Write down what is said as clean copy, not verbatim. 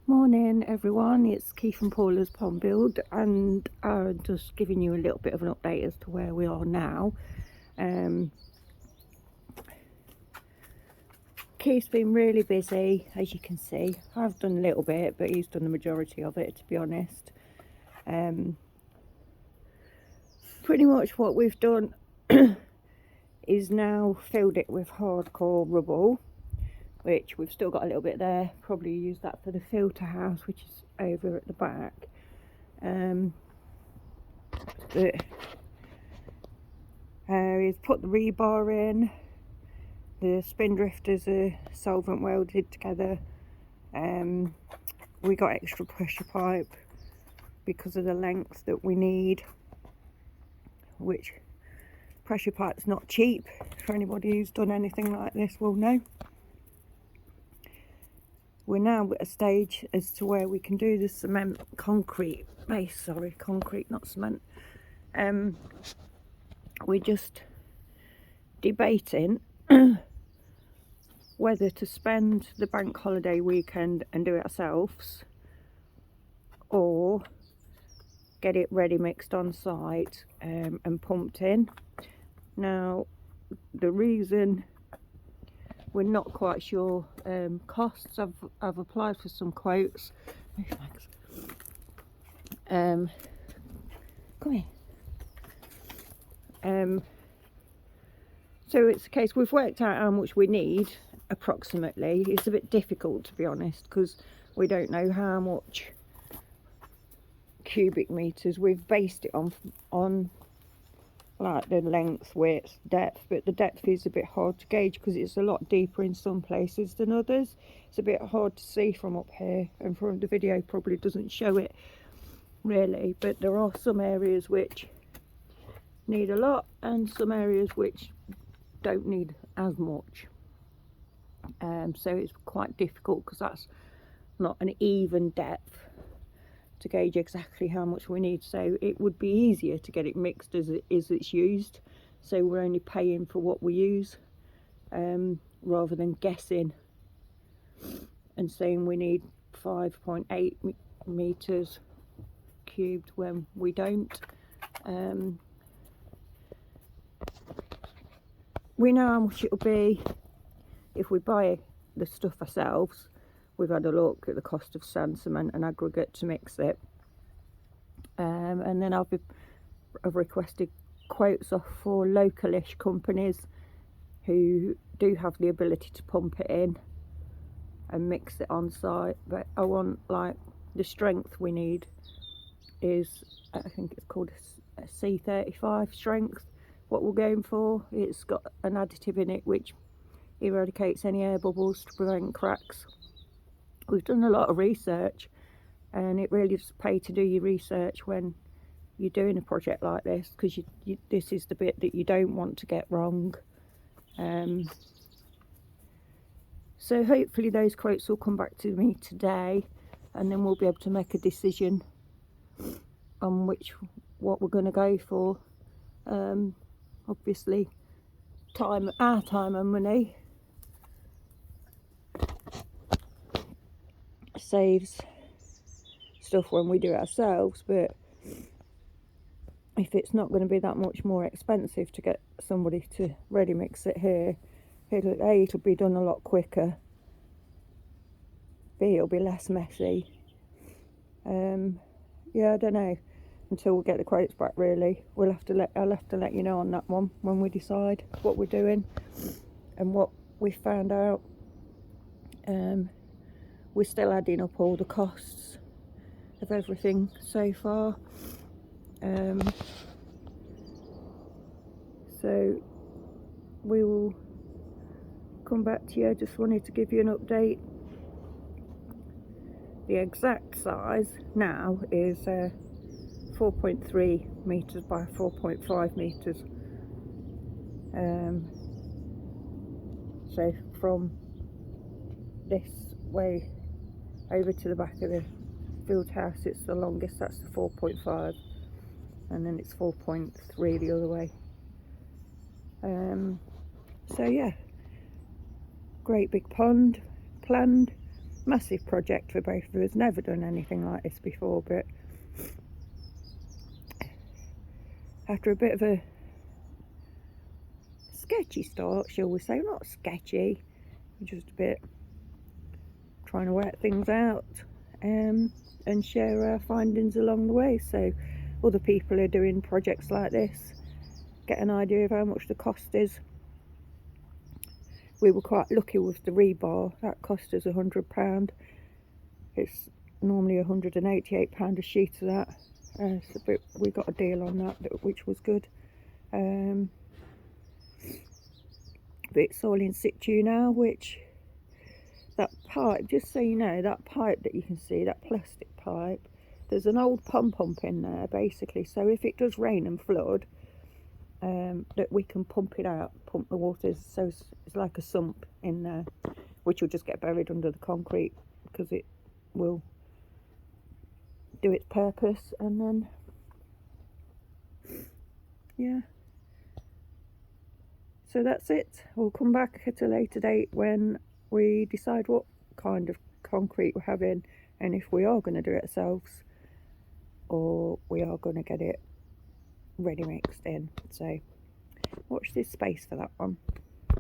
Morning everyone, it's Keith and Paula's Pond Build, and I'm just giving you a little bit of an update as to where we are now. Keith's been really busy, as you can see. I've done a little bit, but he's done the majority of it, to be honest. Pretty much what we've done is now filled it with hardcore rubble, which we've still got a little bit there. Probably use that for the filter house, which is over at the back. He's put the rebar in. The spindrifters are solvent welded together. We got extra pressure pipe because of the length that we need, which pressure pipe's not cheap. For anybody who's done anything like this will know. We're now at a stage as to where we can do the concrete base, not cement. We're just debating whether to spend the bank holiday weekend and do it ourselves, or get it ready mixed on site and pumped in. Now, the reason we're not quite sure costs, I've applied for some quotes. Come here. So it's a case, we've worked out how much we need approximately. It's a bit difficult, to be honest, because we don't know how much cubic meters. We've based it on like the length, width, depth, but the depth is a bit hard to gauge because it's a lot deeper in some places than others. It's a bit hard to see from up here, and from the video probably doesn't show it really, but there are some areas which need a lot and some areas which don't need as much. So it's quite difficult because that's not an even depth to gauge exactly how much we need. So it would be easier to get it mixed as it's used, so we're only paying for what we use, rather than guessing and saying we need 5.8 meters cubed when we don't. We know how much it'll be if we buy the stuff ourselves. We've had a look at the cost of sand, cement and aggregate to mix it, and then I've requested quotes off for localish companies who do have the ability to pump it in and mix it on site. But I want, like, the strength we need is, I think it's called a C35 strength, what we're going for. It's got an additive in it which eradicates any air bubbles to prevent cracks. We've done a lot of research, and it really does pay to do your research when you're doing a project like this, because this is the bit that you don't want to get wrong. So hopefully those quotes will come back to me today, and then we'll be able to make a decision on what we're going to go for. Obviously our time and money saves stuff when we do it ourselves, but if it's not going to be that much more expensive to get somebody to ready mix it here, it'll be done a lot quicker, B, it'll be less messy. Yeah, I don't know, until we get the quotes back really. I'll have to let you know on that one when we decide what we're doing and what we found out. We're still adding up all the costs of everything so far. So we will come back to you. I just wanted to give you an update. The exact size now is 4.3 meters by 4.5 meters. So from this way over to the back of the field house, it's the longest, that's the 4.5, and then it's 4.3 the other way. So yeah, great big pond planned. massive project for both of us. Never done anything like this before, but after a bit of a sketchy start, shall we say, not sketchy, just a bit trying to work things out, and share our findings along the way, so other people are doing projects like this get an idea of how much the cost is. We were quite lucky with the rebar. That cost us £100. It's normally £188 a sheet of that, so we got a deal on that, which was good. But it's all in situ now, which that pipe, just so you know, that pipe that you can see, that plastic pipe, there's an old pump in there basically, so if it does rain and flood, that we can pump it out, pump the water, so it's like a sump in there, which will just get buried under the concrete because it will do its purpose. And then yeah, so that's it. We'll come back at a later date when we decide what kind of concrete we're having, and if we are going to do it ourselves or we are going to get it ready mixed in. So watch this space for that one.